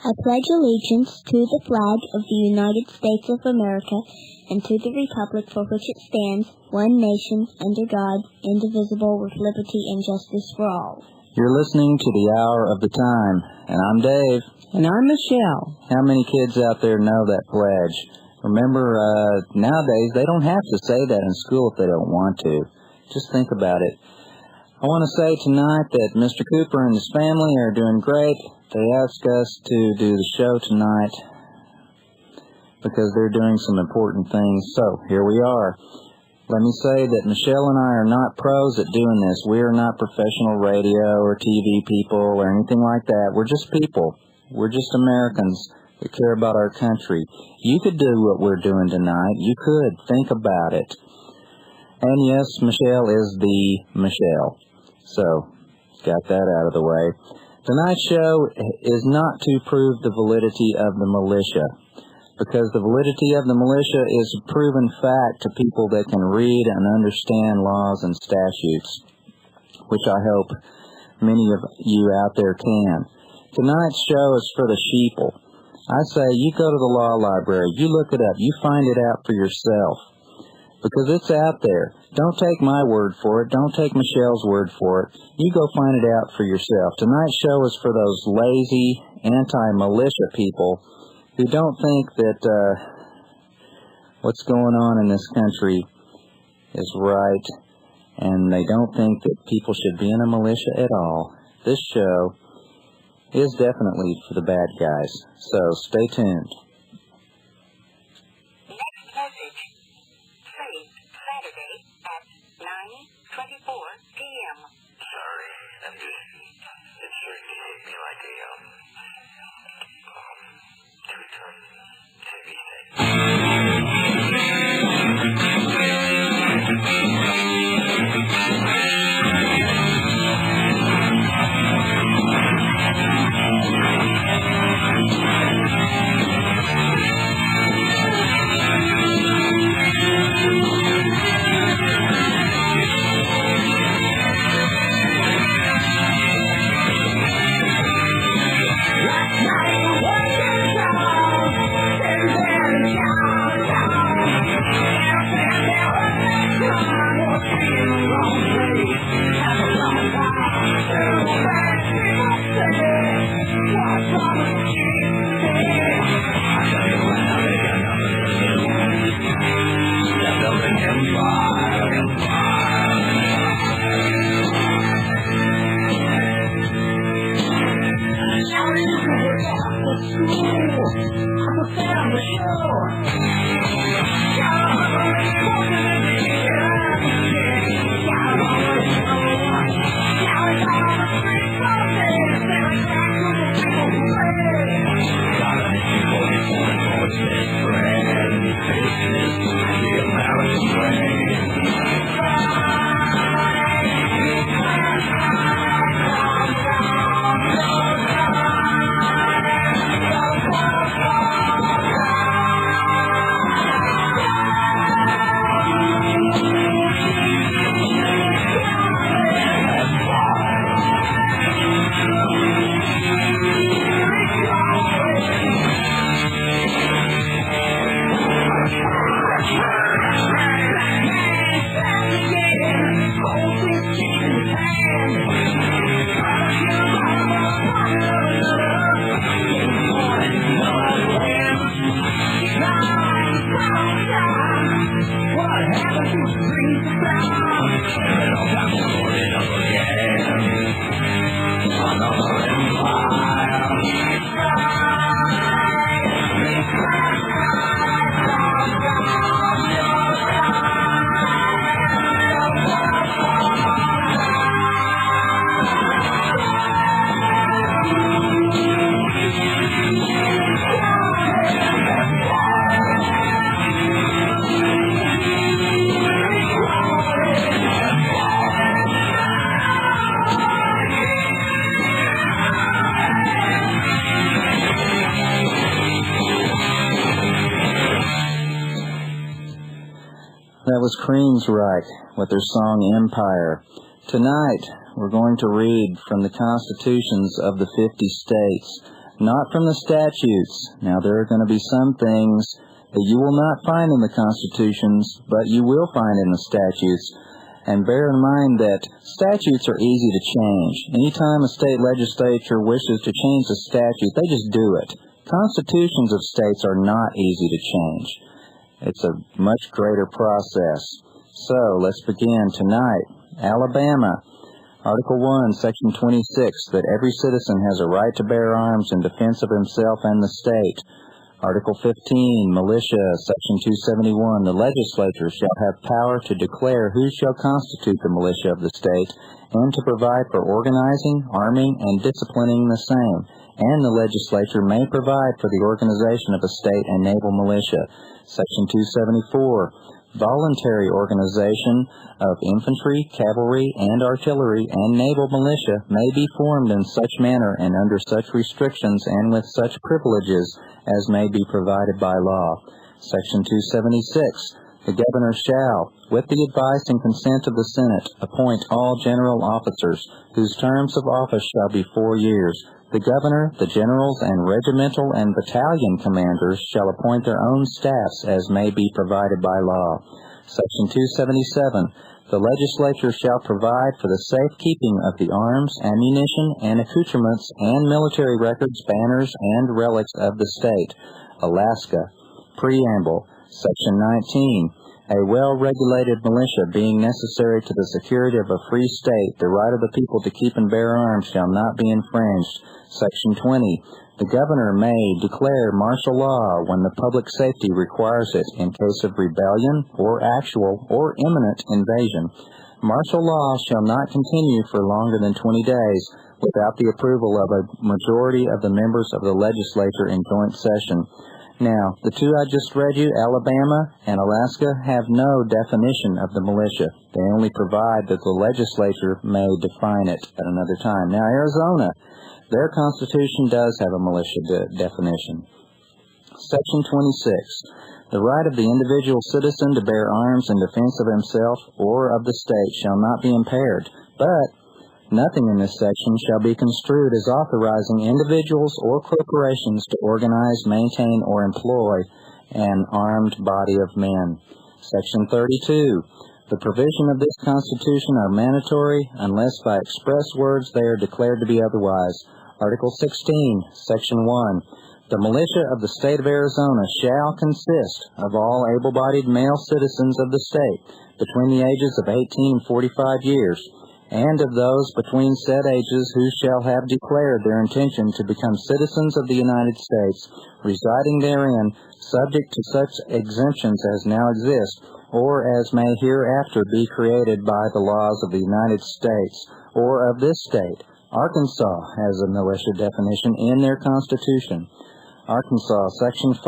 I pledge allegiance to the flag of the United States of America and to the republic for which it stands, one nation, under God, indivisible, with liberty and justice for all. You're listening to the Hour of the Time, and I'm Dave. And I'm Michelle. How many kids out there know that pledge? Remember, nowadays, they don't have to say that in school if they don't want to. Just think about it. I want to say tonight that Mr. Cooper and his family are doing great. They asked us to do the show tonight because they're doing some important things. So, here we are. Let me say that Michelle and I are not pros at doing this. We are not professional radio or TV people or anything like that. We're just people. We're just Americans that care about our country. You could do what we're doing tonight. You could. Think about it. And yes, Michelle is the Michelle. So, got that out of the way. Tonight's show is not to prove the validity of the militia, because the validity of the militia is a proven fact to people that can read and understand laws and statutes, which I hope many of you out there can. Tonight's show is for the sheeple. I say you go to the law library, you look it up, you find it out for yourself, because it's out there. Don't take my word for it. Don't take Michelle's word for it. You go find it out for yourself. Tonight's show is for those lazy, anti-militia people who don't think that what's going on in this country is right, and they don't think that people should be in a militia at all. This show is definitely for the bad guys. So stay tuned. Saturday at 9:24 p.m. Sorry, it sure gave me like a, two-ton TV that was Creamsreich with their song Empire. Tonight, we're going to read from the constitutions of the 50 states, not from the statutes. Now, there are going to be some things that you will not find in the constitutions, but you will find in the statutes. And bear in mind that statutes are easy to change. Anytime a state legislature wishes to change a statute, they just do it. Constitutions of states are not easy to change. It's a much greater process. So, let's begin tonight. Alabama, Article 1, Section 26, that every citizen has a right to bear arms in defense of himself and the state. Article 15, Militia, Section 271, the legislature shall have power to declare who shall constitute the militia of the state, and to provide for organizing, arming, and disciplining the same. And the legislature may provide for the organization of a state and naval militia. Section 274, voluntary organization of infantry, cavalry, and artillery, and naval militia may be formed in such manner and under such restrictions and with such privileges as may be provided by law. Section 276, the governor shall, with the advice and consent of the Senate, appoint all general officers, whose terms of office shall be 4 years. The governor, the generals, and regimental and battalion commanders shall appoint their own staffs as may be provided by law. Section 277, the legislature shall provide for the safekeeping of the arms, ammunition, and accoutrements, and military records, banners, and relics of the state. Alaska. Preamble. Section 19, a well-regulated militia being necessary to the security of a free state, the right of the people to keep and bear arms shall not be infringed. Section 20, the governor may declare martial law when the public safety requires it in case of rebellion or actual or imminent invasion. Martial law shall not continue for longer than 20 days without the approval of a majority of the members of the legislature in joint session. Now, the two I just read you, Alabama and Alaska, have no definition of the militia. They only provide that the legislature may define it at another time. Now, Arizona, their constitution does have a militia definition. Section 26, the right of the individual citizen to bear arms in defense of himself or of the state shall not be impaired, but nothing in this section shall be construed as authorizing individuals or corporations to organize, maintain, or employ an armed body of men. Section 32. The provision of this Constitution are mandatory unless by express words they are declared to be otherwise. Article 16, Section 1. The militia of the state of Arizona shall consist of all able-bodied male citizens of the state between the ages of 18 and 45 years, and of those between said ages who shall have declared their intention to become citizens of the United States, residing therein, subject to such exemptions as now exist, or as may hereafter be created by the laws of the United States, or of this state. Arkansas has a militia definition in their Constitution. Arkansas, Section 5.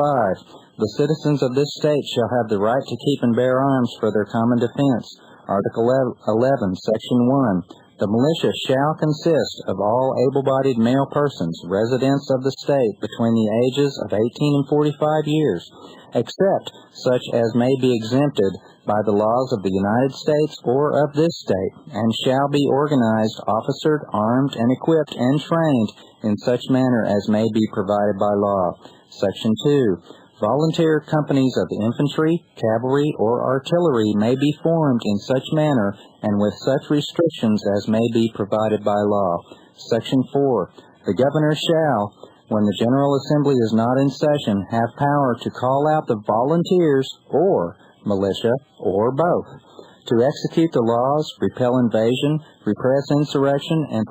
The citizens of this state shall have the right to keep and bear arms for their common defense. Article 11, Section 1. The militia shall consist of all able-bodied male persons, residents of the state between the ages of 18 and 45 years, except such as may be exempted by the laws of the United States or of this state, and shall be organized, officered, armed, and equipped, and trained in such manner as may be provided by law. Section 2. Volunteer companies of infantry, cavalry, or artillery may be formed in such manner and with such restrictions as may be provided by law. Section 4. The governor shall, when the General Assembly is not in session, have power to call out the volunteers or militia, or both, to execute the laws, repel invasion, repress insurrection, and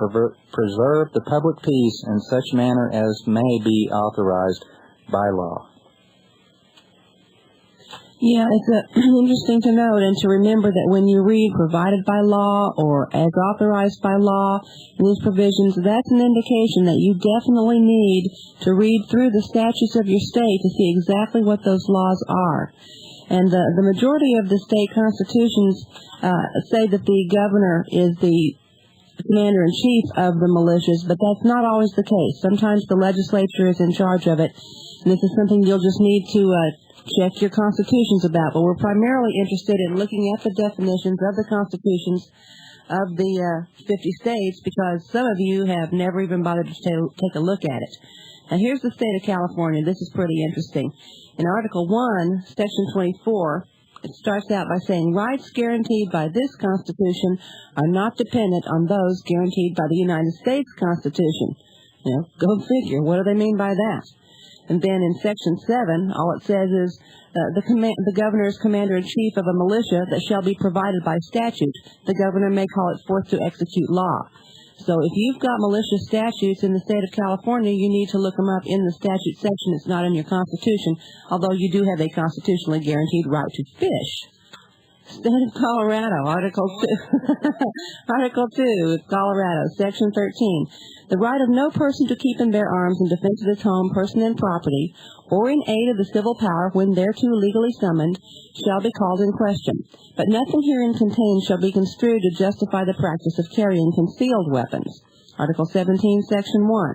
preserve the public peace in such manner as may be authorized by law. Yeah, it's interesting to note and to remember that when you read provided by law or as authorized by law in these provisions, that's an indication that you definitely need to read through the statutes of your state to see exactly what those laws are. And the majority of the state constitutions say that the governor is the commander-in-chief of the militias, but that's not always the case. Sometimes the legislature is in charge of it, and this is something you'll just need to check your constitutions about. But we're primarily interested in looking at the definitions of the constitutions of the 50 states because some of you have never even bothered to take a look at it. Now, here's the state of California. This is pretty interesting. In Article 1, Section 24, it starts out by saying, rights guaranteed by this Constitution are not dependent on those guaranteed by the United States Constitution. You know, go figure. What do they mean by that? And then in Section 7, all it says is, the governor is commander-in-chief of a militia that shall be provided by statute. The governor may call it forth to execute law. So if you've got militia statutes in the state of California, you need to look them up in the statute section. It's not in your Constitution, although you do have a constitutionally guaranteed right to fish. State of Colorado, Article 2. Article 2 of Colorado, Section 13. The right of no person to keep and bear arms in defense of his home, person, and property, or in aid of the civil power when thereto legally summoned, shall be called in question. But nothing herein contained shall be construed to justify the practice of carrying concealed weapons. Article 17, Section 1.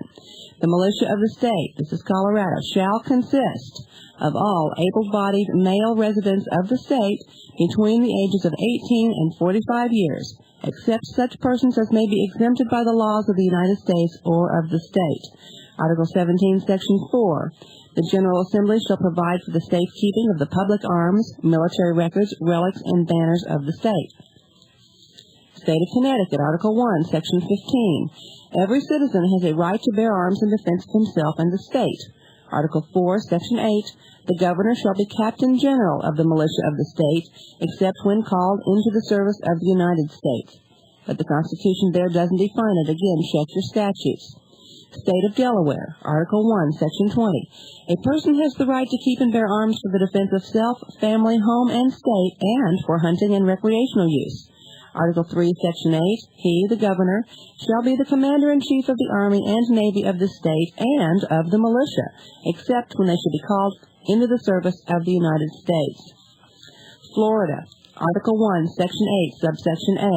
The militia of the state, this is Colorado, shall consist of all able-bodied male residents of the state between the ages of 18 and 45 years, except such persons as may be exempted by the laws of the United States or of the state. Article 17, Section 4. The General Assembly shall provide for the safekeeping of the public arms, military records, relics, and banners of the state. State of Connecticut, Article 1, Section 15. Every citizen has a right to bear arms in defense of himself and the state. Article 4, Section 8. The governor shall be captain general of the militia of the state, except when called into the service of the United States. But the Constitution there doesn't define it. Again, check your statutes. State of Delaware, Article 1, Section 20. A person has the right to keep and bear arms for the defense of self, family, home, and state, and for hunting and recreational use. Article 3, Section 8, he, the governor, shall be the commander-in-chief of the Army and Navy of the state and of the militia, except when they should be called into the service of the United States. Florida, Article 1, Section 8, Subsection A.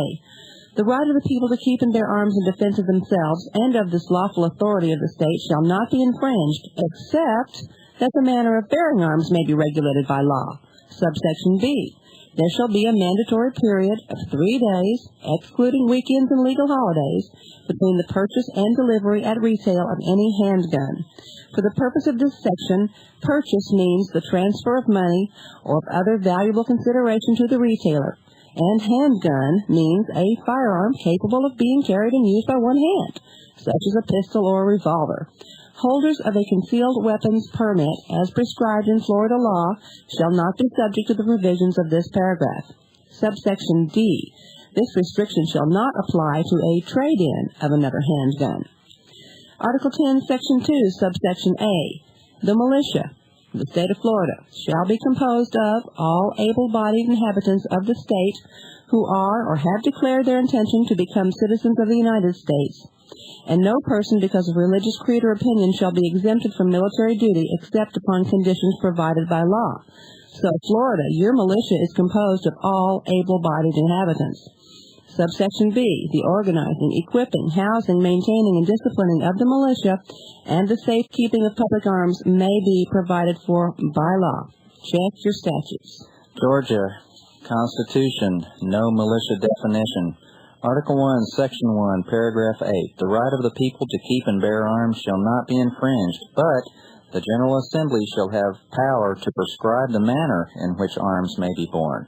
The right of the people to keep and bear arms in defense of themselves and of this lawful authority of the state shall not be infringed, except that the manner of bearing arms may be regulated by law. Subsection B. There shall be a mandatory period of 3 days, excluding weekends and legal holidays, between the purchase and delivery at retail of any handgun. For the purpose of this section, purchase means the transfer of money or of other valuable consideration to the retailer, and handgun means a firearm capable of being carried and used by one hand, such as a pistol or a revolver. Holders of a concealed weapons permit, as prescribed in Florida law, shall not be subject to the provisions of this paragraph. Subsection D. This restriction shall not apply to a trade-in of another handgun. Article 10, Section 2, Subsection A. The militia, the state of Florida, shall be composed of all able-bodied inhabitants of the state who are or have declared their intention to become citizens of the United States, and no person because of religious creed or opinion shall be exempted from military duty except upon conditions provided by law. So, Florida, your militia is composed of all able-bodied inhabitants. Subsection B, the organizing, equipping, housing, maintaining, and disciplining of the militia and the safekeeping of public arms may be provided for by law. Check your statutes. Georgia, Constitution, no militia definition. Article 1, Section 1, Paragraph 8. The right of the people to keep and bear arms shall not be infringed, but the General Assembly shall have power to prescribe the manner in which arms may be borne.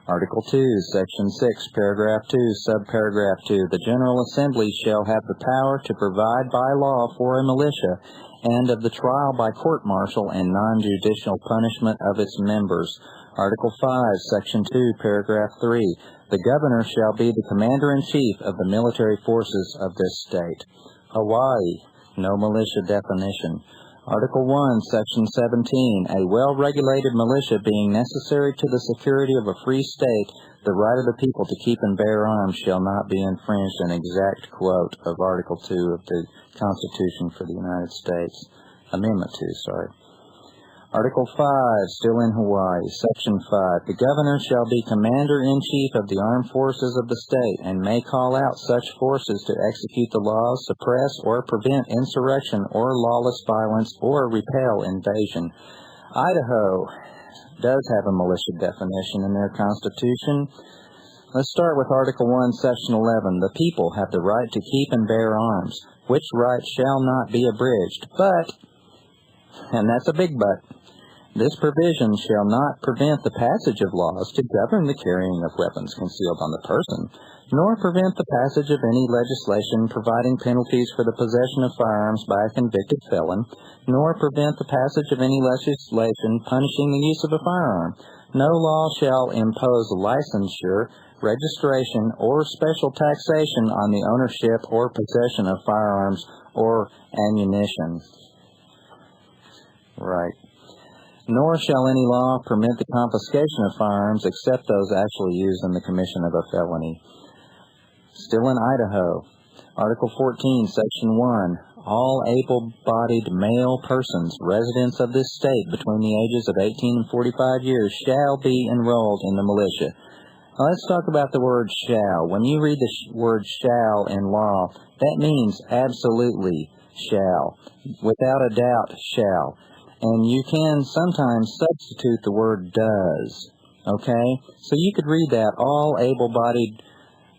Article 2, Section 6, Paragraph 2, Subparagraph 2. The General Assembly shall have the power to provide by law for a militia, and of the trial by court-martial and non-judicial punishment of its members. Article 5, Section 2, Paragraph 3. The governor shall be the commander-in-chief of the military forces of this state. Hawaii, no militia definition. Article 1, Section 17. A well-regulated militia being necessary to the security of a free state, the right of the people to keep and bear arms shall not be infringed. An exact quote of Article 2 of the Constitution for the United States. Amendment 2, sorry. Article 5, still in Hawaii, Section 5. The governor shall be commander-in-chief of the armed forces of the state and may call out such forces to execute the laws, suppress or prevent insurrection or lawless violence or repel invasion. Idaho, does have a militia definition in their Constitution. Let's start with Article 1, Section 11. The people have the right to keep and bear arms, which right shall not be abridged, but, and that's a big but, this provision shall not prevent the passage of laws to govern the carrying of weapons concealed on the person, nor prevent the passage of any legislation providing penalties for the possession of firearms by a convicted felon, nor prevent the passage of any legislation punishing the use of a firearm. No law shall impose licensure, registration, or special taxation on the ownership or possession of firearms or ammunition. Right. Nor shall any law permit the confiscation of firearms except those actually used in the commission of a felony. Still in Idaho, Article 14, Section 1, all able-bodied male persons, residents of this state between the ages of 18 and 45 years, shall be enrolled in the militia. Now, let's talk about the word shall. When you read the word shall in law, that means absolutely shall, without a doubt shall. And you can sometimes substitute the word does, okay? So you could read that, all able-bodied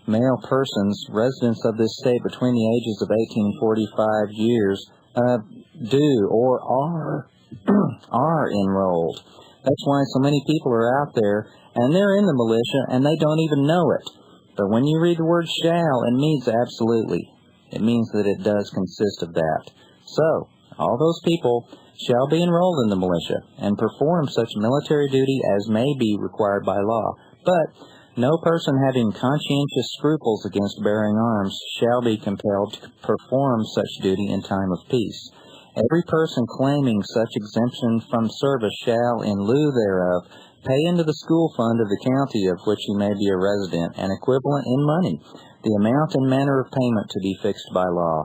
male persons, residents of this state between the ages of 18 and 45 years, do or are enrolled. That's why so many people are out there, and they're in the militia, and they don't even know it. But when you read the word shall, it means absolutely. It means that it does consist of that. So, all those people shall be enrolled in the militia and perform such military duty as may be required by law. But no person having conscientious scruples against bearing arms shall be compelled to perform such duty in time of peace. Every person claiming such exemption from service shall, in lieu thereof, pay into the school fund of the county of which he may be a resident, an equivalent in money, the amount and manner of payment to be fixed by law.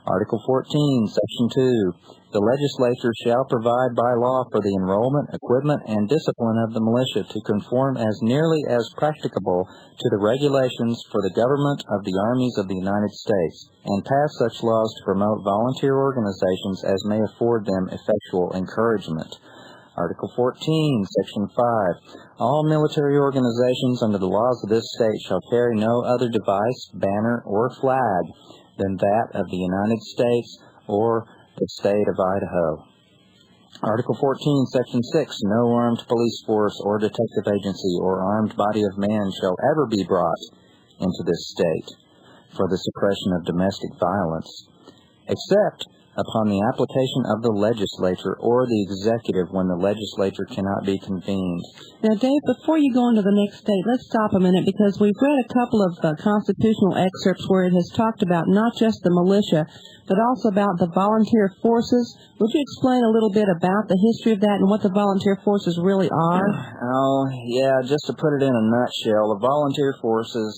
Article 14, Section 2. The legislature shall provide by law for the enrollment, equipment, and discipline of the militia to conform as nearly as practicable to the regulations for the government of the armies of the United States, and pass such laws to promote volunteer organizations as may afford them effectual encouragement. Article 14, Section 5. All military organizations under the laws of this state shall carry no other device, banner, or flag than that of the United States or the state of Idaho. Article 14, Section 6. No armed police force or detective agency or armed body of man shall ever be brought into this state for the suppression of domestic violence, except upon the application of the legislature or the executive when the legislature cannot be convened. Now, Dave, before you go on to the next state, let's stop a minute because we've read a couple of constitutional excerpts where it has talked about not just the militia, but also about the volunteer forces. Would you explain a little bit about the history of that and what the volunteer forces really are? Oh, yeah, just to put it in a nutshell, the volunteer forces,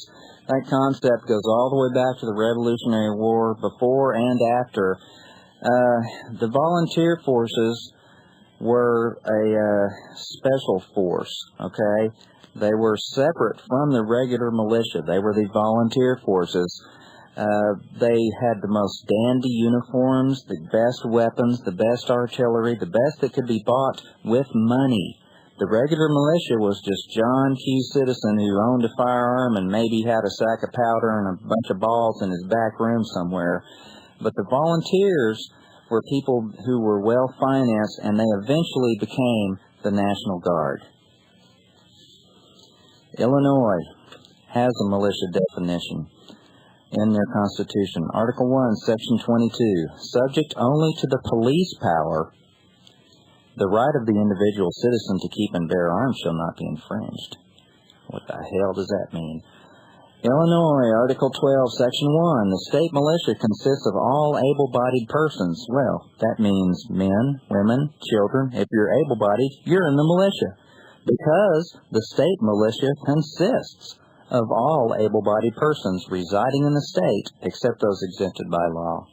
that concept goes all the way back to the Revolutionary War, before and after. The volunteer forces were a special force, okay? They were separate from the regular militia. They were the volunteer forces. They had the most dandy uniforms, the best weapons, the best artillery, the best that could be bought with money. The regular militia was just John Q. Citizen who owned a firearm and maybe had a sack of powder and a bunch of balls in his back room somewhere. But the volunteers were people who were well-financed, and they eventually became the National Guard. Illinois has a militia definition in their Constitution. Article 1, Section 22. Subject only to the police power, the right of the individual citizen to keep and bear arms shall not be infringed. What the hell does that mean? Illinois, Article 12, Section 1. The state militia consists of all able-bodied persons. Well, that means men, women, children. If you're able-bodied, you're in the militia. Because the state militia consists of all able-bodied persons residing in the state, except those exempted by law.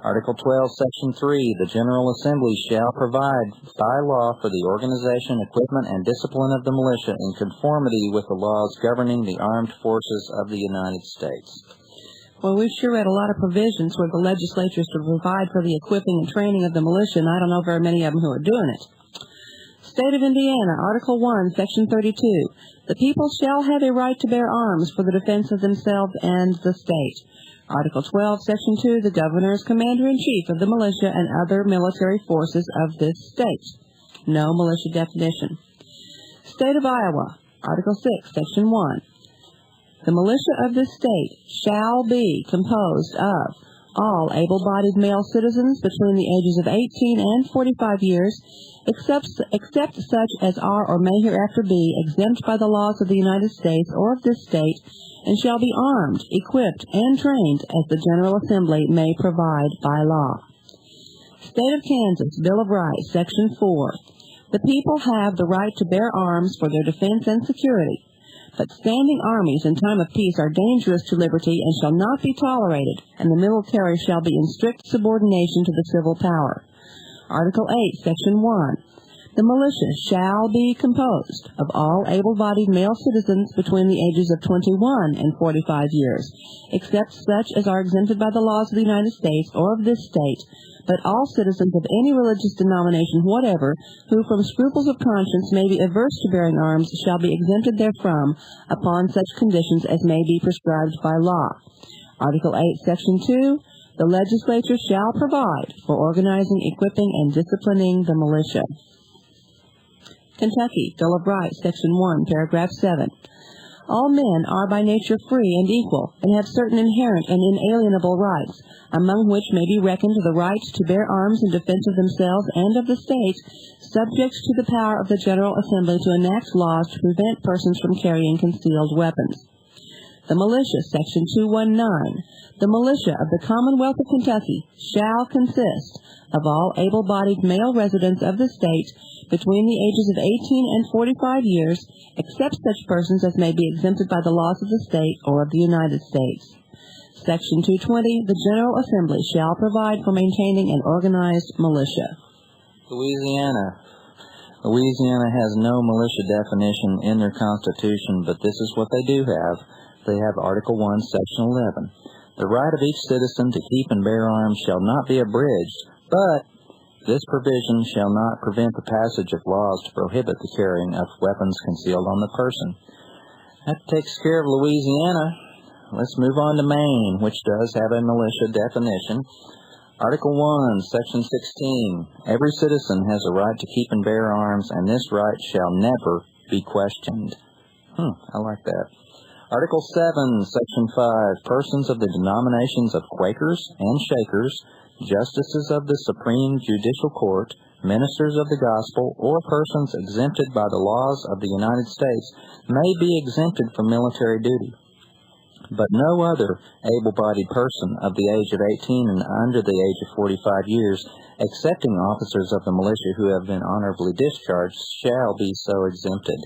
Article 12, Section 3, the General Assembly shall provide by law for the organization, equipment, and discipline of the militia in conformity with the laws governing the armed forces of the United States. Well, we've sure read a lot of provisions where the legislatures to provide for the equipping and training of the militia, and I don't know very many of them who are doing it. State of Indiana, Article 1, Section 32. The people shall have a right to bear arms for the defense of themselves and the state. Article 12, Section 2. The governor is commander-in-chief of the militia and other military forces of this state. No militia definition. State of Iowa, Article 6, Section 1. The militia of this state shall be composed of all able-bodied male citizens between the ages of 18 and 45 years, except such as are or may hereafter be exempt by the laws of the United States or of this state, and shall be armed, equipped, and trained as the General Assembly may provide by law. State of Kansas, Bill of Rights, Section 4. The people have the right to bear arms for their defense and security, but standing armies in time of peace are dangerous to liberty and shall not be tolerated, and the military shall be in strict subordination to the civil power. Article 8, Section 1. The militia shall be composed of all able-bodied male citizens between the ages of 21 and 45 years, except such as are exempted by the laws of the United States or of this state, but all citizens of any religious denomination whatever, who from scruples of conscience may be averse to bearing arms, shall be exempted therefrom upon such conditions as may be prescribed by law. Article 8, Section 2. The legislature shall provide for organizing, equipping, and disciplining the militia. Kentucky, Bill of Rights, Section 1, Paragraph 7. All men are by nature free and equal, and have certain inherent and inalienable rights, among which may be reckoned the right to bear arms in defense of themselves and of the state, subject to the power of the General Assembly to enact laws to prevent persons from carrying concealed weapons. The militia, Section 219. The militia of the Commonwealth of Kentucky shall consist of all able-bodied male residents of the state between the ages of 18 and 45 years, except such persons as may be exempted by the laws of the state or of the United States. Section 220. The General Assembly shall provide for maintaining an organized militia. Louisiana. Louisiana has no militia definition in their Constitution, but this is what they do have. They have Article 1, Section 11. The right of each citizen to keep and bear arms shall not be abridged, but this provision shall not prevent the passage of laws to prohibit the carrying of weapons concealed on the person. That takes care of Louisiana. Let's move on to Maine, which does have a militia definition. Article 1, Section 16. Every citizen has a right to keep and bear arms, and this right shall never be questioned. I like that. Article 7, Section 5. Persons of the denominations of Quakers and Shakers, justices of the Supreme Judicial Court, ministers of the gospel, or persons exempted by the laws of the United States may be exempted from military duty, but no other able-bodied person of the age of 18 and under the age of 45 years, excepting officers of the militia who have been honorably discharged, shall be so exempted.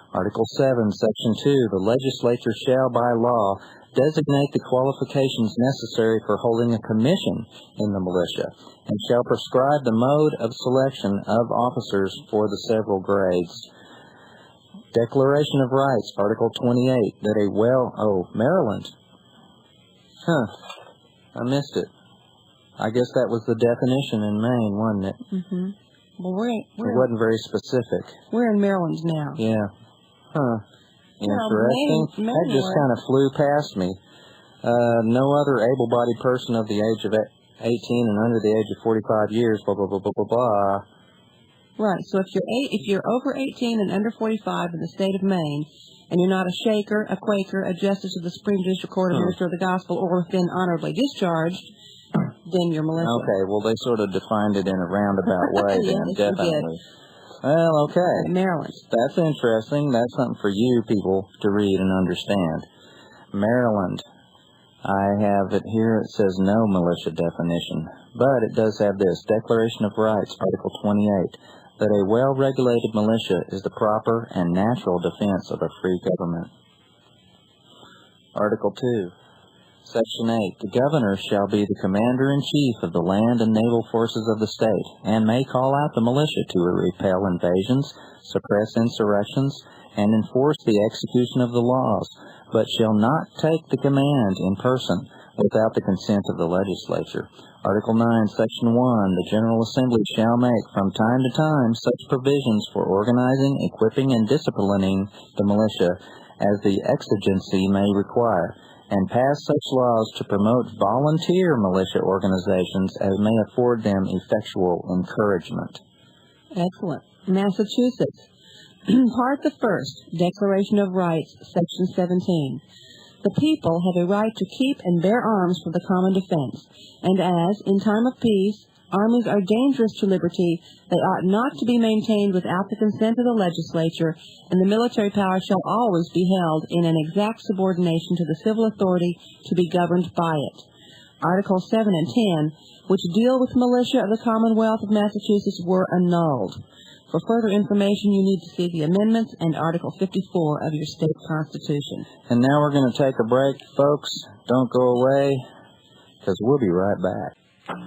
Article 7, Section 2. The legislature shall by law designate the qualifications necessary for holding a commission in the militia, and shall prescribe the mode of selection of officers for the several grades. Declaration of Rights, Article 28, that Maryland. I missed it. I guess that was the definition in Maine, wasn't it? Mm-hmm. Well, it wasn't very specific. We're in Maryland now. Yeah. Interesting. Maine That just kind of flew past me. No other able-bodied person of the age of 18 and under the age of 45 years, blah, blah, blah, blah, blah, blah. Right, so if you're over 18 and under 45 in the state of Maine, and you're not a Shaker, a Quaker, a justice of the Supreme Judicial Court, a minister of the gospel, or have been honorably discharged, then you're militia. Okay, well, they sort of defined it in a roundabout way, then, yes, definitely. Well, okay. Maryland. That's interesting. That's something for you people to read and understand. Maryland. I have it here. It says no militia definition, but it does have this. Declaration of Rights, Article 28, that a well-regulated militia is the proper and natural defense of a free government. Article 2, Section 8. The governor shall be the commander-in-chief of the land and naval forces of the state, and may call out the militia to repel invasions, suppress insurrections, and enforce the execution of the laws, but shall not take the command in person without the consent of the legislature. Article 9, Section 1, the General Assembly shall make from time to time such provisions for organizing, equipping, and disciplining the militia as the exigency may require, and pass such laws to promote volunteer militia organizations as may afford them effectual encouragement. Excellent. Massachusetts. Part the First, Declaration of Rights, Section 17. The people have a right to keep and bear arms for the common defense, and as, in time of peace, armies are dangerous to liberty, they ought not to be maintained without the consent of the legislature, and the military power shall always be held in an exact subordination to the civil authority to be governed by it. Articles 7 and 10, which deal with militia of the Commonwealth of Massachusetts, were annulled. For further information, you need to see the amendments and Article 54 of your state constitution. And now we're going to take a break, folks. Don't go away, because we'll be right back.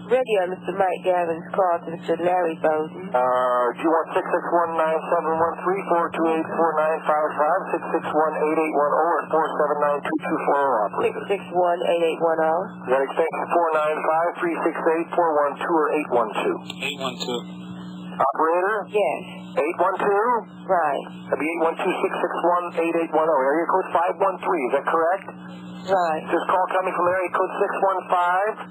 Radio, Mr. Mike Gavin's call to Mr. Larry Bowden. Do you want 661-9713-428-4955, 661-8810, or 479-2240, operator? 661-8810. That extension 495-368-412 or 812. 812. Operator? Yes. 812? Right. That'd be 812-661-8810. Area code 513, is that correct? Right. This call coming from area code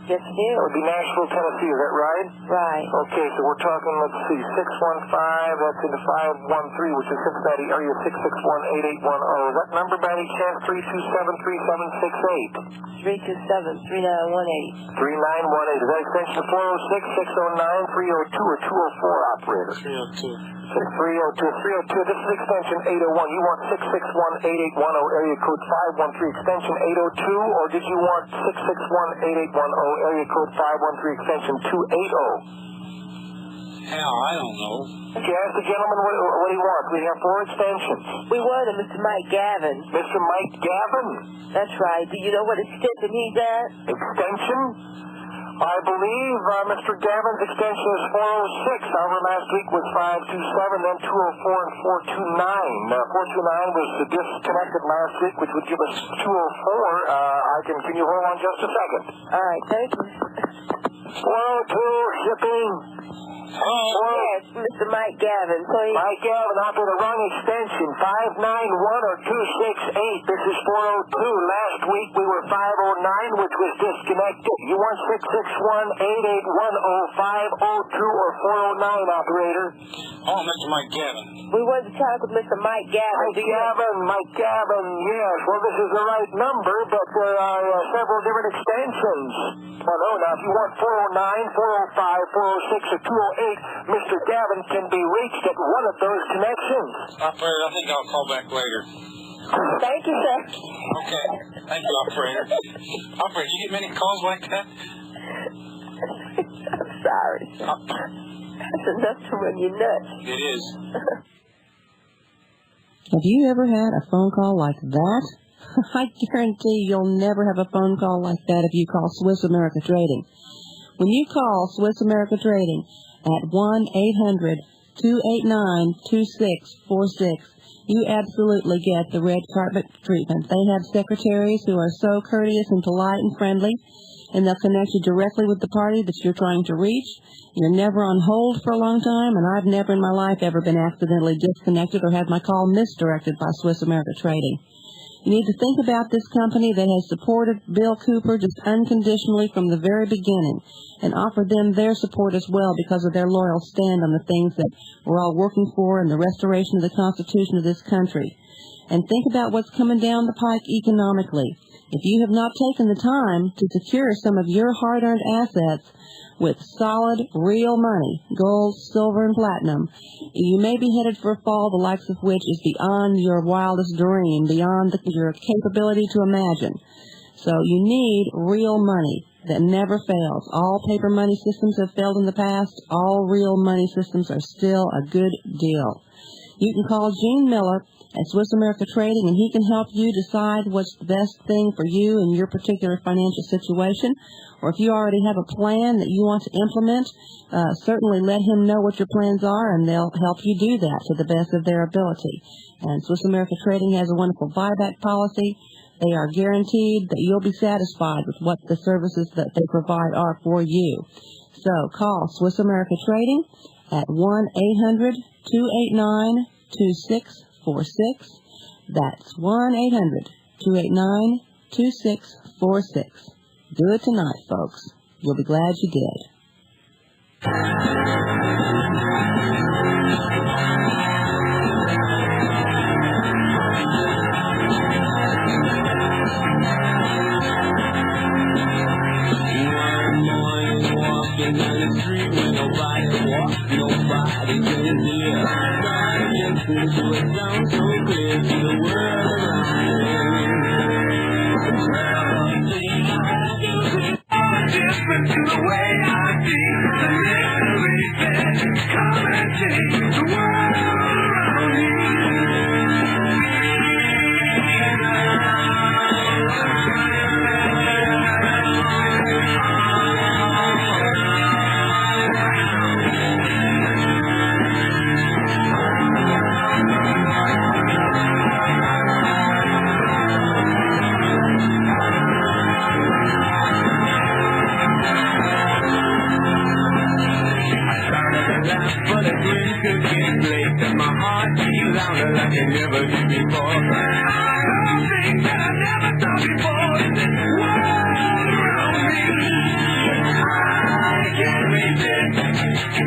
615? Yes, it is. That would be Nashville, Tennessee, is that right? Right. Okay, so we're talking, let's see, 615, that's into 513, which is Cincinnati area 661-8810. Is that number by any chance 327-3768? 327-3918. 3918. Is that extension 406, 609, 302, or 204, operator? 302. 302. This is extension 801. You want 661-8810, area code 513, extension 802, or did you want 661-8810, area code 513, extension 280? Hell, I don't know. Okay, ask the gentleman what he wants. We have 4 extensions. We wanted Mr. Mike Gavin. Mr. Mike Gavin? That's right. Do you know what extension he's at? Extension? I believe Mr. Gavin's extension is 406. However, last week was 527, then 204 and 429. 429 was disconnected last week, which would give us 204. Can you hold on just a second? All right, thank you. 402 shipping. Yes, Mr. Mike Gavin, please. Mike Gavin, out to the wrong extension, 591 or 268. This is 402. Last week we were 509, which was disconnected. You want 661-8810, 502, or 409, operator? Oh, Mr. Mike Gavin. We wanted to talk with Mr. Mike Gavin. Mike Gavin, yes. Well, this is the right number, but there are several different extensions. Well, no, now, if you want 409, 405, 406, or 208, Mr. Gavin can be reached at one of those connections. Operator, I think I'll call back later. Thank you, sir. Okay. Thank you, operator. Operator, you get many calls like that? I'm sorry, sir. That's enough to run you nuts. It is. Have you ever had a phone call like that? I guarantee you'll never have a phone call like that if you call Swiss America Trading. When you call Swiss America Trading at 1-800-289-2646, you absolutely get the red carpet treatment. They have secretaries who are so courteous and polite and friendly, and they'll connect you directly with the party that you're trying to reach. You're never on hold for a long time, and I've never in my life ever been accidentally disconnected or had my call misdirected by Swiss America Trading. You need to think about this company that has supported Bill Cooper just unconditionally from the very beginning, and offer them their support as well because of their loyal stand on the things that we're all working for and the restoration of the Constitution of this country. And think about what's coming down the pike economically. If you have not taken the time to secure some of your hard-earned assets with solid, real money, gold, silver, and platinum, you may be headed for a fall the likes of which is beyond your wildest dream, beyond your capability to imagine. So you need real money that never fails. All paper money systems have failed in the past. All real money systems are still a good deal. You can call Gene Miller at Swiss America Trading, and he can help you decide what's the best thing for you in your particular financial situation. Or if you already have a plan that you want to implement, certainly let him know what your plans are, and they'll help you do that to the best of their ability. And Swiss America Trading has a wonderful buyback policy. they are guaranteed that you'll be satisfied with what the services that they provide are for you. So call Swiss America Trading at 1-800-289-2646. That's 1-800-289-2646. Do it tonight, folks. You'll be glad you did. Walking down the street when nobody walks, nobody's in here. Trying to listen to it sound so clear to the world around me. Different to the way I see the mystery that come and change the world around me. But a grin could get late, and my heart beats louder like it never did before. I don't think that I never saw before in this world around me. I can't reach it.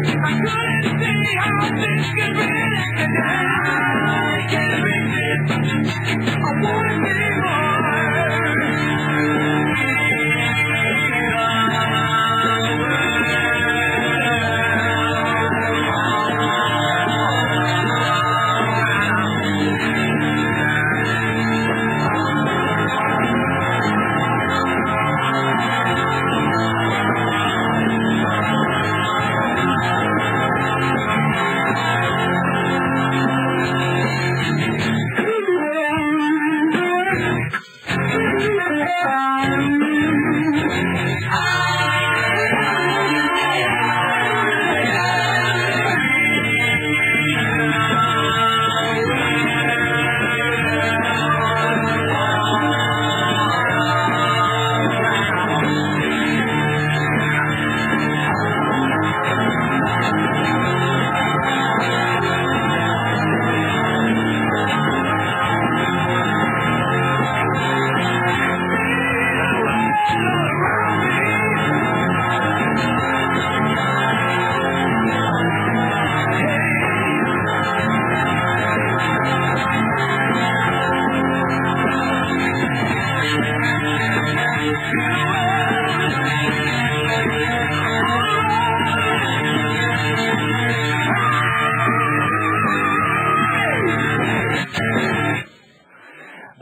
I couldn't see how this could really end. I can't reach it. I want to be more.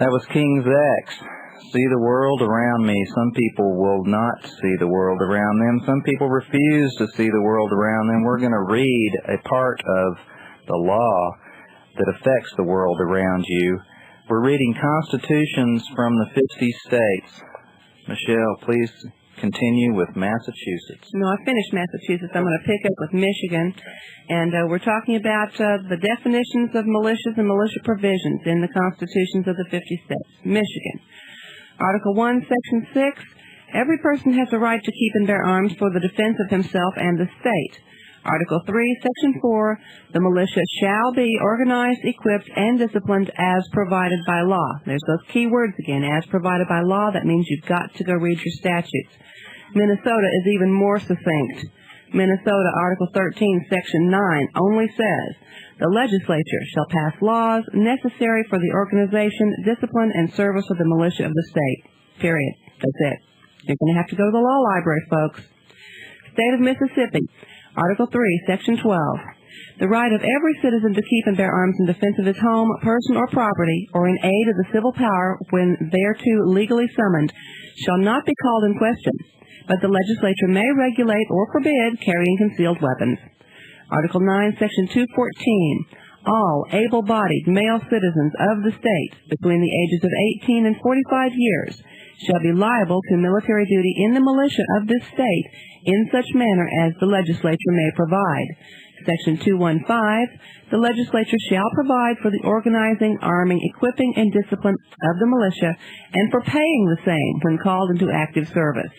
That was King's X. See the world around me. Some people will not see the world around them. Some people refuse to see the world around them. We're going to read a part of the law that affects the world around you. We're reading constitutions from the 50 states. Michelle, please continue with Massachusetts. No, I finished Massachusetts. I'm going to pick up with Michigan. And we're talking about the definitions of militias and militia provisions in the constitutions of the 50 states. Michigan. Article 1, Section 6. Every person has the right to keep and bear arms for the defense of himself and the state. Article 3, Section 4. The militia shall be organized, equipped, and disciplined as provided by law. There's those key words again. As provided by law, that means you've got to go read your statutes. Minnesota is even more succinct. Minnesota, Article 13, Section 9, only says, the legislature shall pass laws necessary for the organization, discipline, and service of the militia of the state. Period. That's it. You're going to have to go to the law library, folks. State of Mississippi, Article 3, Section 12. The right of every citizen to keep and bear arms in defense of his home, person, or property, or in aid of the civil power when thereto legally summoned, shall not be called in question, but the legislature may regulate or forbid carrying concealed weapons. Article 9, Section 214. All able-bodied male citizens of the state between the ages of 18 and 45 years shall be liable to military duty in the militia of this state in such manner as the legislature may provide. Section 215, the legislature shall provide for the organizing, arming, equipping, and discipline of the militia, and for paying the same when called into active service.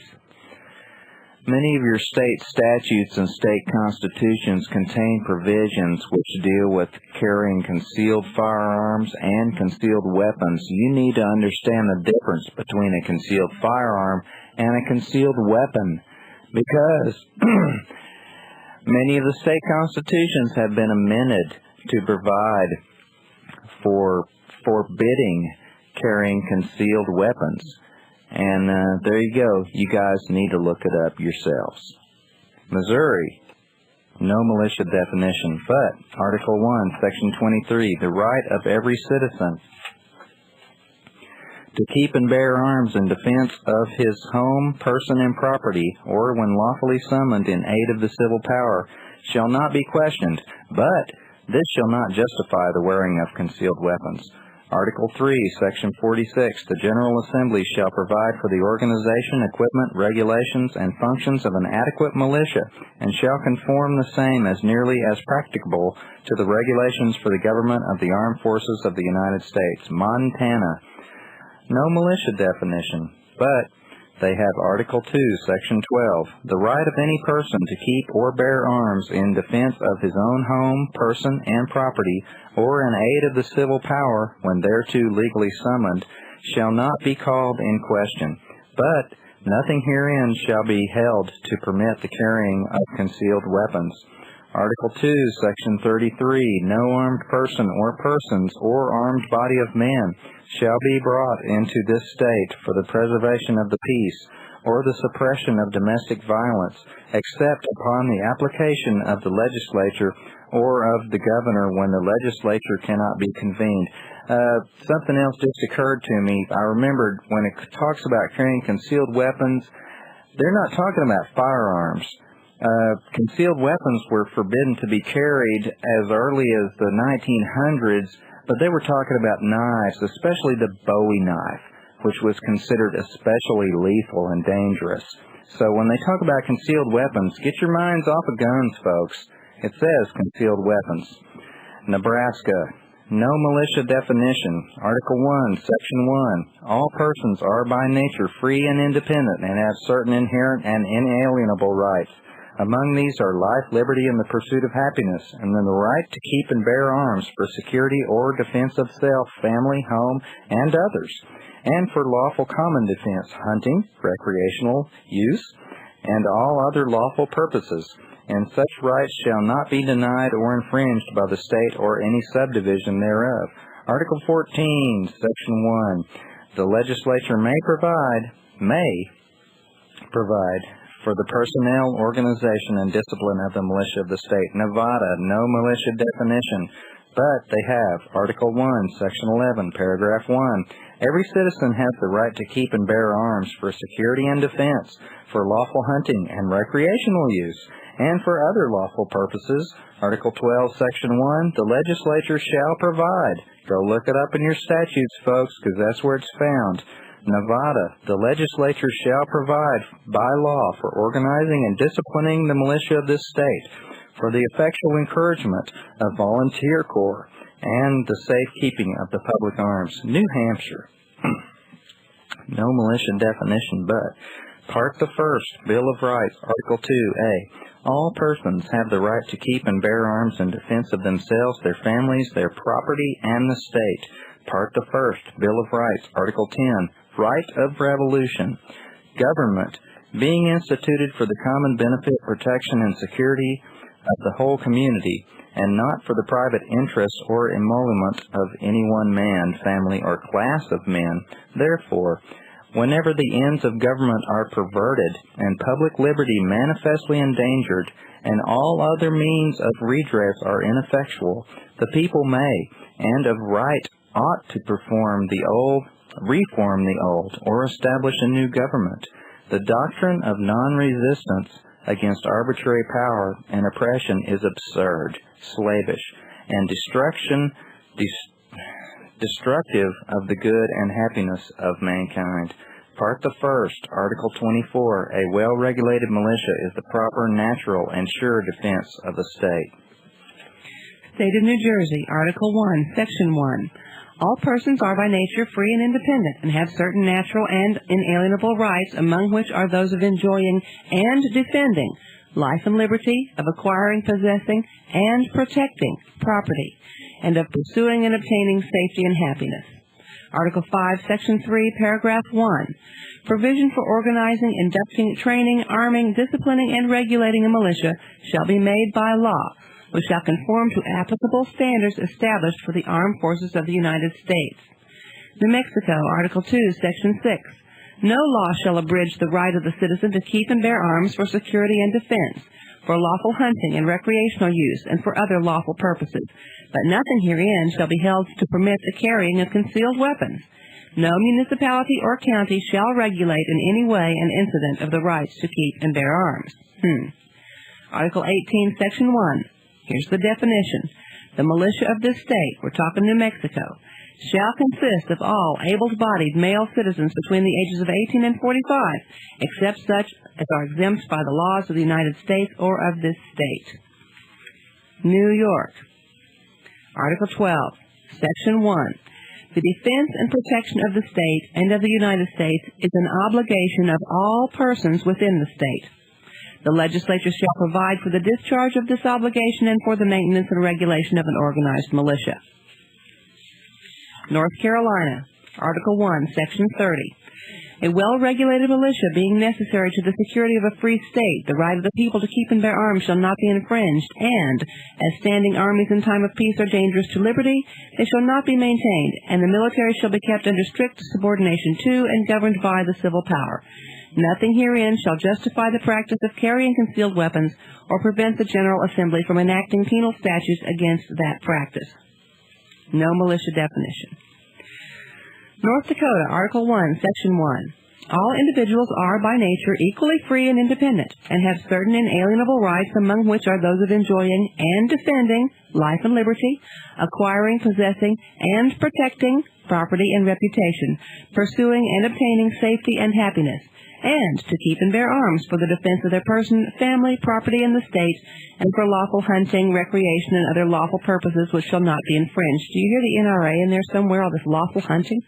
Many of your state statutes and state constitutions contain provisions which deal with carrying concealed firearms and concealed weapons. You need to understand the difference between a concealed firearm and a concealed weapon, because many of the state constitutions have been amended to provide for forbidding carrying concealed weapons. And there you go. You guys need to look it up yourselves. Missouri, no militia definition, but Article 1, Section 23, the right of every citizen to keep and bear arms in defense of his home, person, and property, or when lawfully summoned in aid of the civil power, shall not be questioned, but this shall not justify the wearing of concealed weapons. Article 3, Section 46, the General Assembly shall provide for the organization, equipment, regulations, and functions of an adequate militia, and shall conform the same as nearly as practicable to the regulations for the government of the armed forces of the United States. Montana, no militia definition, but they have Article 2, Section 12, the right of any person to keep or bear arms in defense of his own home, person, and property, or in aid of the civil power when thereto legally summoned, shall not be called in question, but nothing herein shall be held to permit the carrying of concealed weapons. Article 2, Section 33, no armed person or persons or armed body of man shall be brought into this state for the preservation of the peace or the suppression of domestic violence, except upon the application of the legislature or of the governor when the legislature cannot be convened. Something else just occurred to me. I remembered when it talks about carrying concealed weapons, they're not talking about firearms. Concealed weapons were forbidden to be carried as early as the 1900s, but they were talking about knives, especially the Bowie knife, which was considered especially lethal and dangerous. So when they talk about concealed weapons, get your minds off of guns, folks. It says concealed weapons. Nebraska, no militia definition. Article 1, Section 1. All persons are by nature free and independent and have certain inherent and inalienable rights. Among these are life, liberty, and the pursuit of happiness, and then the right to keep and bear arms for security or defense of self, family, home, and others, and for lawful common defense, hunting, recreational use, and all other lawful purposes. And such rights shall not be denied or infringed by the state or any subdivision thereof. Article 14, Section 1. The legislature may provide for the personnel, organization, and discipline of the militia of the state. Nevada, no militia definition, but they have Article 1, Section 11, Paragraph 1. Every citizen has the right to keep and bear arms for security and defense, for lawful hunting and recreational use, and for other lawful purposes. Article 12, Section 1, the legislature shall provide. Go look it up in your statutes, folks, because that's where it's found. Nevada, the legislature shall provide by law for organizing and disciplining the militia of this state, for the effectual encouragement of volunteer corps, and the safekeeping of the public arms. New Hampshire, no militia definition, but Part the First, Bill of Rights, Article 2A. All persons have the right to keep and bear arms in defense of themselves, their families, their property, and the state. Part the First, Bill of Rights, Article 10. Right of revolution. Government, being instituted for the common benefit, protection, and security of the whole community, and not for the private interest or emolument of any one man, family, or class of men. Therefore, whenever the ends of government are perverted, and public liberty manifestly endangered, and all other means of redress are ineffectual, the people may, and of right ought to reform the old, or establish a new government. The doctrine of non-resistance against arbitrary power and oppression is absurd, slavish, and destructive of the good and happiness of mankind. Part the First, Article 24. A well-regulated militia is the proper, natural, and sure defense of the state. State of New Jersey, Article 1, Section 1. All persons are by nature free and independent and have certain natural and inalienable rights, among which are those of enjoying and defending life and liberty, of acquiring, possessing, and protecting property, and of pursuing and obtaining safety and happiness. Article 5, Section 3, Paragraph 1. Provision for organizing, inducting, training, arming, disciplining, and regulating a militia shall be made by law, which shall conform to applicable standards established for the armed forces of the United States. New Mexico, Article 2, Section 6. No law shall abridge the right of the citizen to keep and bear arms for security and defense, for lawful hunting and recreational use, and for other lawful purposes, but nothing herein shall be held to permit the carrying of concealed weapons. No municipality or county shall regulate in any way an incident of the rights to keep and bear arms. Article 18, Section 1. Here's the definition. The militia of this state, we're talking New Mexico, shall consist of all able-bodied male citizens between the ages of 18 and 45, except such as are exempt by the laws of the United States or of this state. New York. Article 12, Section 1. The defense and protection of the state and of the United States is an obligation of all persons within the state. The legislature shall provide for the discharge of this obligation and for the maintenance and regulation of an organized militia. North Carolina, Article 1, Section 30. A well-regulated militia being necessary to the security of a free state, the right of the people to keep and bear arms shall not be infringed, and, as standing armies in time of peace are dangerous to liberty, they shall not be maintained, and the military shall be kept under strict subordination to and governed by the civil power. Nothing herein shall justify the practice of carrying concealed weapons or prevent the General Assembly from enacting penal statutes against that practice. No militia definition. North Dakota, Article 1, Section 1. All individuals are by nature equally free and independent, and have certain inalienable rights, among which are those of enjoying and defending life and liberty, acquiring, possessing, and protecting property and reputation, pursuing and obtaining safety and happiness, and to keep and bear arms for the defense of their person, family, property, and the state, and for lawful hunting, recreation, and other lawful purposes which shall not be infringed. Do you hear the NRA in there somewhere, all this lawful hunting?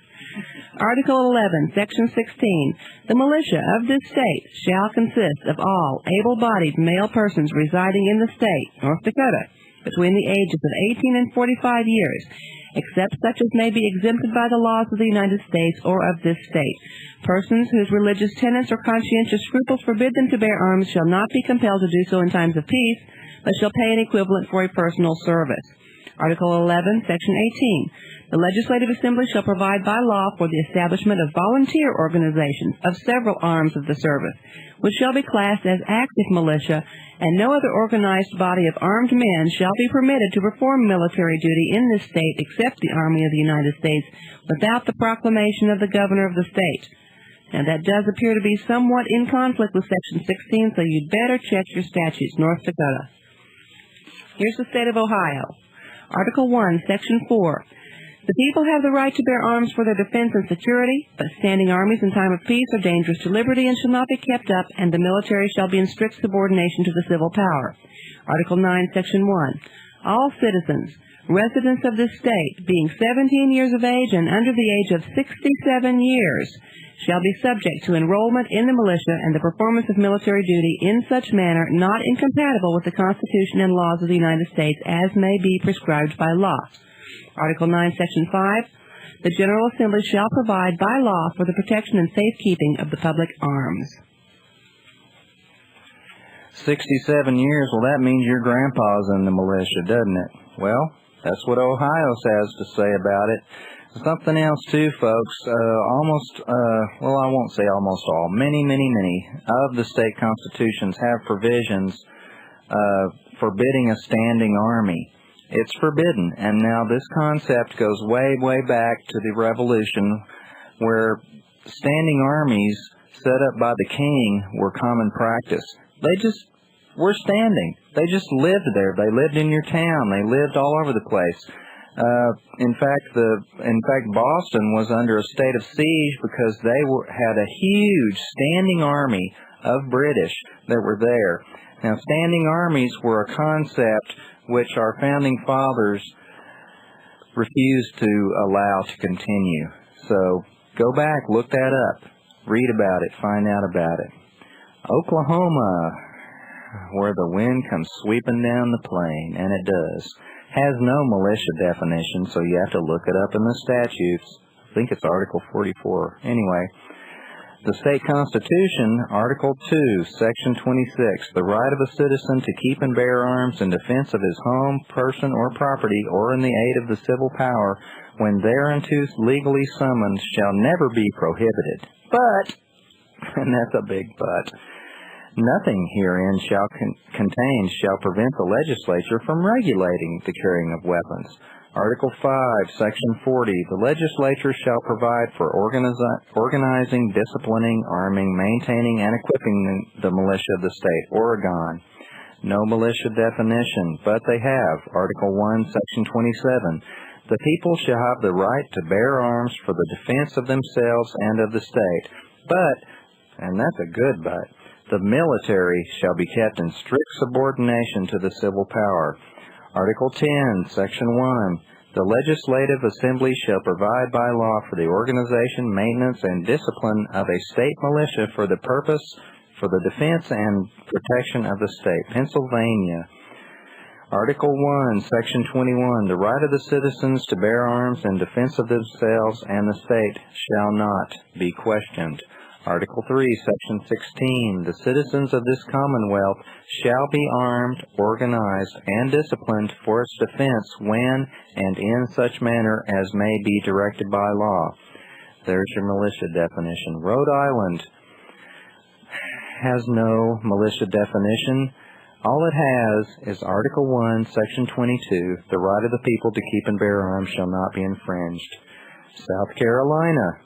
Article 11, Section 16. The militia of this state shall consist of all able-bodied male persons residing in the state, North Dakota, between the ages of 18 and 45 years, except such as may be exempted by the laws of the United States or of this state. Persons whose religious tenets or conscientious scruples forbid them to bear arms shall not be compelled to do so in times of peace, but shall pay an equivalent for a personal service. Article 11, Section 18. The Legislative Assembly shall provide by law for the establishment of volunteer organizations of several arms of the service, which shall be classed as active militia, and no other organized body of armed men shall be permitted to perform military duty in this state except the Army of the United States, without the proclamation of the governor of the state. Now, that does appear to be somewhat in conflict with Section 16, so you'd better check your statutes, North Dakota. Here's the state of Ohio. Article 1, Section 4. The people have the right to bear arms for their defense and security, but standing armies in time of peace are dangerous to liberty and shall not be kept up, and the military shall be in strict subordination to the civil power. Article 9, Section 1. All citizens, residents of this state, being 17 years of age and under the age of 67 years, shall be subject to enrollment in the militia and the performance of military duty in such manner not incompatible with the Constitution and laws of the United States as may be prescribed by law. Article 9, Section 5. The General Assembly shall provide by law for the protection and safekeeping of the public arms. 67 years, well, that means your grandpa's in the militia, doesn't it? Well, that's what Ohio has to say about it. Something else, too, folks. Well, I won't say almost all. Many of the state constitutions have provisions forbidding a standing army. It's forbidden. And now this concept goes way, way back to the Revolution, where standing armies set up by the king were common practice. They just were standing. They just lived there. They lived in your town. They lived all over the place. In fact, Boston was under a state of siege because they had a huge standing army of British that were there. Now, standing armies were a concept which our founding fathers refused to allow to continue. So go back, look that up, read about it, find out about it. Oklahoma, where the wind comes sweeping down the plain, and it does, has no militia definition, so you have to look it up in the statutes. I think it's Article 44. Anyway, the state constitution, Article 2, Section 26, the right of a citizen to keep and bear arms in defense of his home, person, or property, or in the aid of the civil power, when thereunto legally summoned, shall never be prohibited. But, and that's a big but, nothing herein shall shall prevent the legislature from regulating the carrying of weapons. Article 5, Section 40, the legislature shall provide for organizing, disciplining, arming, maintaining, and equipping the militia of the state. Oregon, no militia definition, but they have. Article 1, Section 27, the people shall have the right to bear arms for the defense of themselves and of the state. But, and that's a good but, the military shall be kept in strict subordination to the civil power. Article 10, Section 1, the Legislative Assembly shall provide by law for the organization, maintenance, and discipline of a state militia for the purpose, for the defense and protection of the state. Pennsylvania. Article 1, Section 21, the right of the citizens to bear arms in defense of themselves and the state shall not be questioned. Article 3, Section 16, the citizens of this Commonwealth shall be armed, organized, and disciplined for its defense when and in such manner as may be directed by law. There's your militia definition. Rhode Island has no militia definition. All it has is Article 1, Section 22, the right of the people to keep and bear arms shall not be infringed. South Carolina,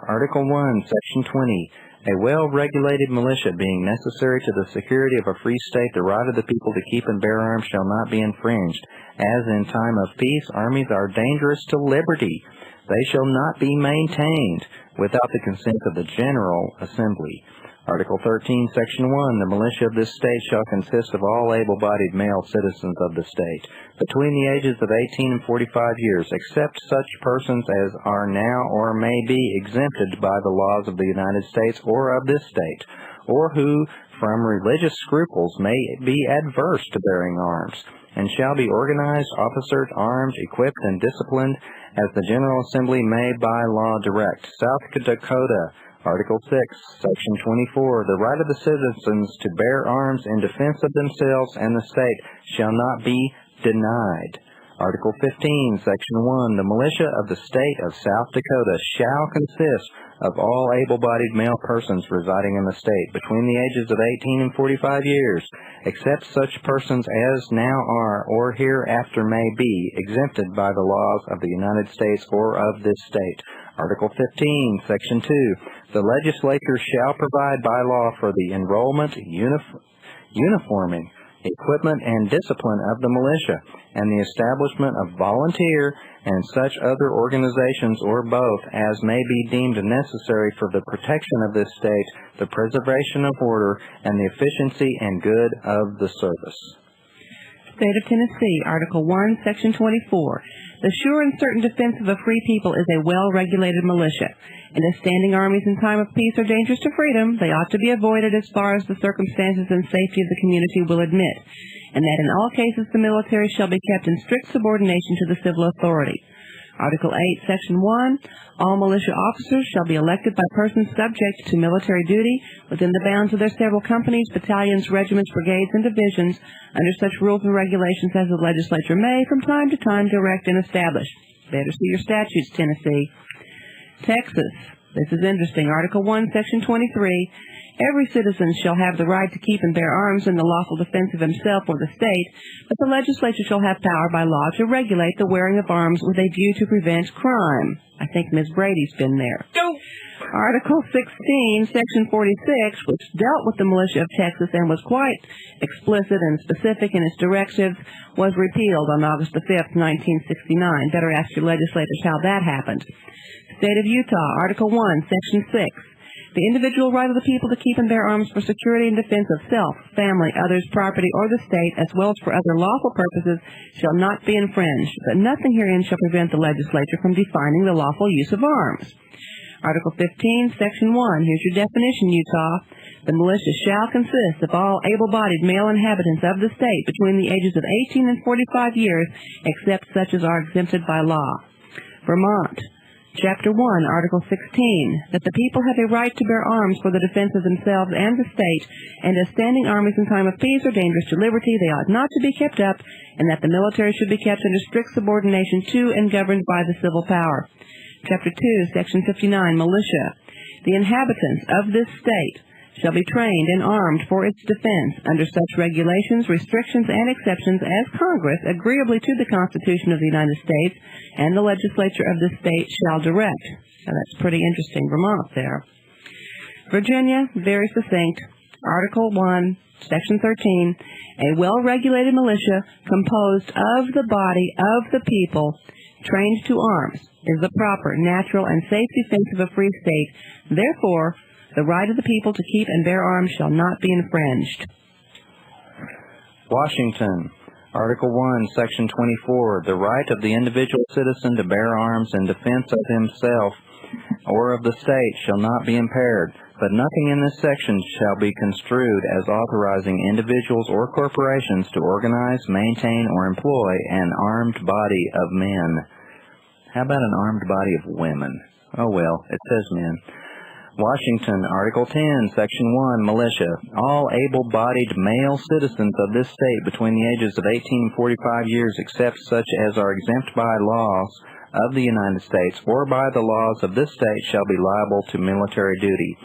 Article 1, Section 20, a well-regulated militia being necessary to the security of a free state, the right of the people to keep and bear arms shall not be infringed. As in time of peace, armies are dangerous to liberty. They shall not be maintained without the consent of the General Assembly. Article 13, Section 1, the militia of this state shall consist of all able-bodied male citizens of the state, between the ages of 18 and 45 years, except such persons as are now or may be exempted by the laws of the United States or of this state, or who, from religious scruples, may be adverse to bearing arms, and shall be organized, officered, armed, equipped, and disciplined as the General Assembly may by law direct. South Dakota, Article 6, Section 24, the right of the citizens to bear arms in defense of themselves and the state shall not be denied. Article 15, Section 1, the militia of the state of South Dakota shall consist of all able-bodied male persons residing in the state between the ages of 18 and 45 years, except such persons as now are or hereafter may be exempted by the laws of the United States or of this state. Article 15, Section 2, the legislature shall provide by law for the enrollment, uniforming, equipment, and discipline of the militia, and the establishment of volunteer and such other organizations or both as may be deemed necessary for the protection of this state, the preservation of order, and the efficiency and good of the service. State of Tennessee, Article 1, Section 24. The sure and certain defense of a free people is a well-regulated militia, and as standing armies in time of peace are dangerous to freedom, they ought to be avoided as far as the circumstances and safety of the community will admit, and that in all cases the military shall be kept in strict subordination to the civil authority. Article 8, Section 1, all militia officers shall be elected by persons subject to military duty within the bounds of their several companies, battalions, regiments, brigades, and divisions under such rules and regulations as the legislature may from time to time direct and establish. Better see your statutes, Tennessee. Texas. This is interesting. Article 1, Section 23. Every citizen shall have the right to keep and bear arms in the lawful defense of himself or the state, but the legislature shall have power by law to regulate the wearing of arms with a view to prevent crime. I think Ms. Brady's been there. Article 16, Section 46, which dealt with the militia of Texas and was quite explicit and specific in its directives, was repealed on August the 5th, 1969. Better ask your legislators how that happened. State of Utah, Article 1, Section 6. The individual right of the people to keep and bear arms for security and defense of self, family, others, property, or the state, as well as for other lawful purposes, shall not be infringed, but nothing herein shall prevent the legislature from defining the lawful use of arms. Article 15, Section 1. Here's your definition, Utah. The militia shall consist of all able-bodied male inhabitants of the state between the ages of 18 and 45 years, except such as are exempted by law. Vermont. Chapter 1, Article 16, that the people have a right to bear arms for the defense of themselves and the state, and as standing armies in time of peace or dangerous to liberty, they ought not to be kept up, and that the military should be kept under strict subordination to and governed by the civil power. Chapter 2, Section 59, Militia. The inhabitants of this state shall be trained and armed for its defense under such regulations, restrictions, and exceptions as Congress, agreeably to the Constitution of the United States, and the legislature of this state shall direct. Now, that's pretty interesting. Vermont there. Virginia, very succinct. Article 1, Section 13, a well-regulated militia composed of the body of the people trained to arms is the proper, natural, and safe defense of a free state. Therefore, the right of the people to keep and bear arms shall not be infringed. Washington, Article 1, Section 24, the right of the individual citizen to bear arms in defense of himself or of the state shall not be impaired, but nothing in this section shall be construed as authorizing individuals or corporations to organize, maintain, or employ an armed body of men. How about an armed body of women? Oh well, it says men. Washington, Article 10, Section 1, Militia. All able-bodied male citizens of this state between the ages of 18 and 45 years, except such as are exempt by laws of the United States or by the laws of this state, shall be liable to military duty.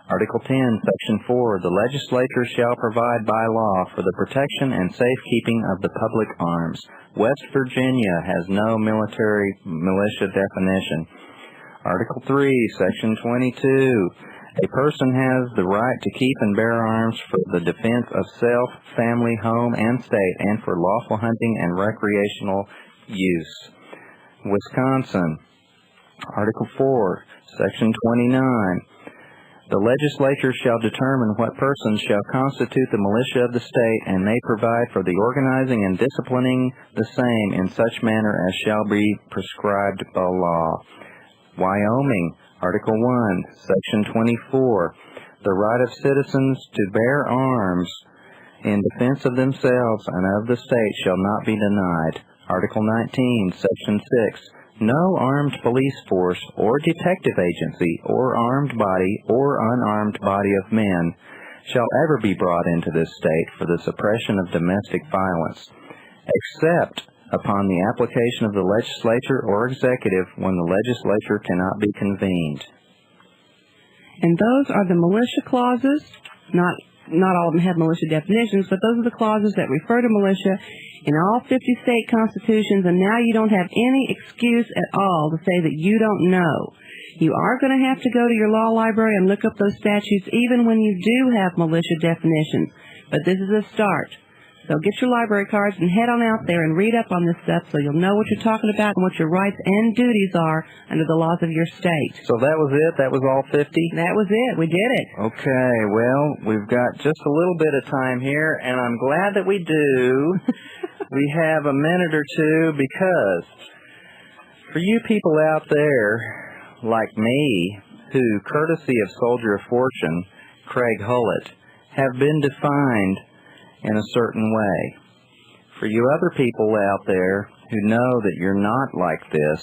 Article 10, Section 4, the legislature shall provide by law for the protection and safekeeping of the public arms. West Virginia has no militia definition. Article 3, Section 22, a person has the right to keep and bear arms for the defense of self, family, home, and state, and for lawful hunting and recreational use. Wisconsin, Article 4, Section 29, the legislature shall determine what persons shall constitute the militia of the state, and may provide for the organizing and disciplining the same in such manner as shall be prescribed by law. Wyoming, Article 1, Section 24, the right of citizens to bear arms in defense of themselves and of the state shall not be denied. Article 19, Section 6, no armed police force or detective agency or armed body or unarmed body of men shall ever be brought into this state for the suppression of domestic violence, except upon the application of the legislature or executive when the legislature cannot be convened. And those are the militia clauses. Not all of them have militia definitions, but those are the clauses that refer to militia in all 50 state constitutions, and now you don't have any excuse at all to say that you don't know. You are going to have to go to your law library and look up those statutes even when you do have militia definitions, but this is a start. So get your library cards and head on out there and read up on this stuff so you'll know what you're talking about and what your rights and duties are under the laws of your state. So that was it? That was all 50? That was it. We did it. Okay, well, we've got just a little bit of time here, and I'm glad that we do. We have a minute or two because for you people out there like me who, courtesy of Soldier of Fortune, Craig Hullett, have been defined in a certain way. For you other people out there who know that you're not like this,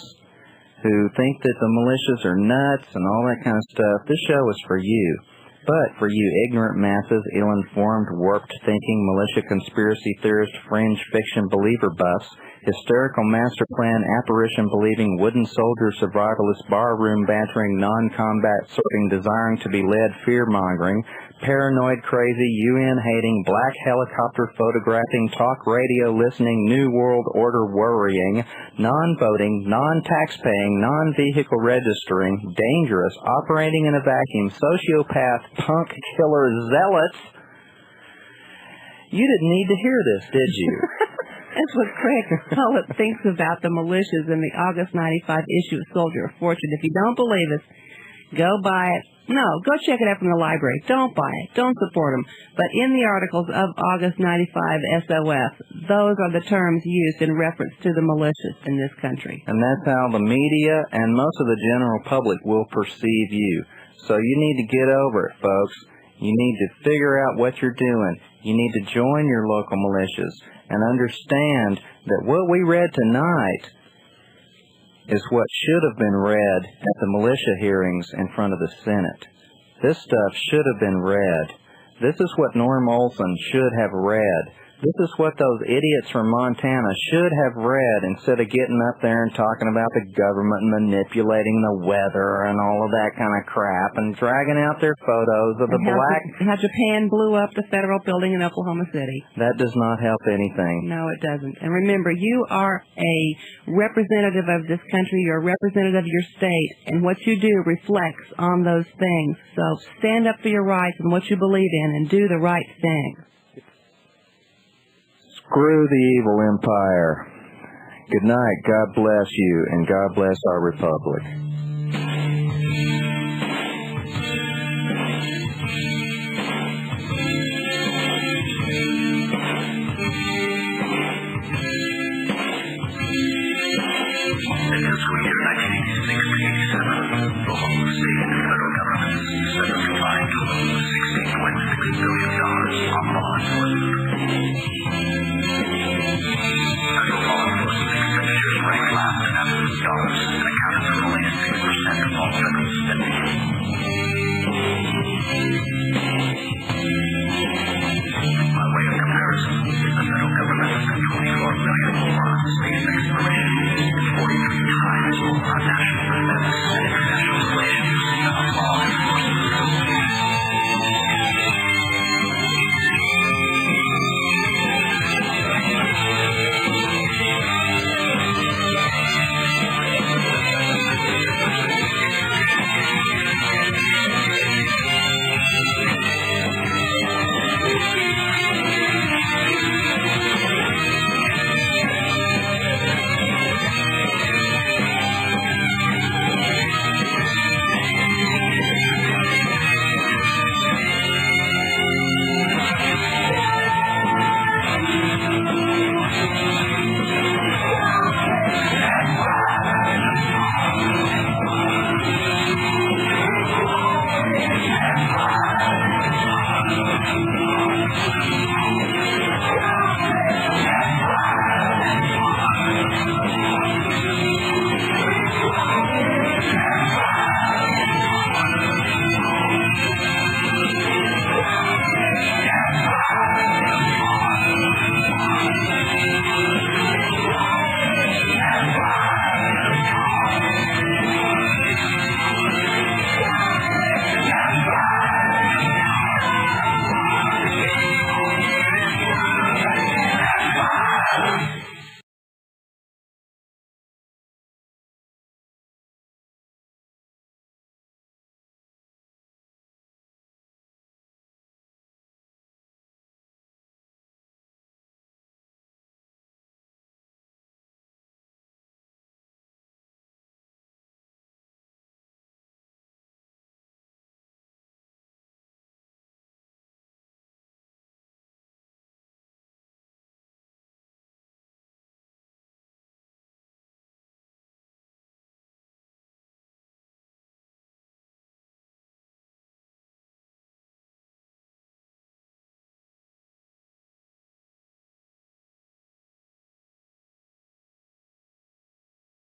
who think that the militias are nuts and all that kind of stuff, this show is for you. But for you ignorant masses, ill-informed, warped-thinking, militia conspiracy theorist, fringe fiction believer buffs, hysterical master plan, apparition-believing, wooden soldier survivalist, barroom bantering, non-combat sorting, desiring to be led, fear-mongering, paranoid, crazy, UN-hating, black helicopter photographing, talk radio listening, New World Order worrying, non-voting, non-tax-paying, non-vehicle registering, dangerous, operating in a vacuum, sociopath, punk killer zealots. You didn't need to hear this, did you? That's what Craig Hullett thinks about the militias in the August 95 issue of Soldier of Fortune. If you don't believe us, go buy it. No, go check it out from the library. Don't buy it. Don't support them. But in the articles of August 95 SOF, those are the terms used in reference to the militias in this country. And that's how the media and most of the general public will perceive you. So you need to get over it, folks. You need to figure out what you're doing. You need to join your local militias and understand that what we read tonight is what should have been read at the militia hearings in front of the Senate. This stuff should have been read. This is what Norm Olson should have read. This is what those idiots from Montana should have read instead of getting up there and talking about the government manipulating the weather and all of that kind of crap and dragging out their photos of the black... How Japan blew up the federal building in Oklahoma City. That does not help anything. No, it doesn't. And remember, you are a representative of this country. You're a representative of your state. And what you do reflects on those things. So stand up for your rights and what you believe in and do the right thing. Screw the evil empire. Good night. God bless you, and God bless our republic. In fiscal year 1986-87, the whole state and federal government set a combined total of $16.6 billion on law enforcement. Federal law enforcement expenditures ranked last in absolute dollars and accounted for only 6% of all federal spending. By way of comparison, the federal government has spent $24 million more on space exploration, 43 times more on national defense.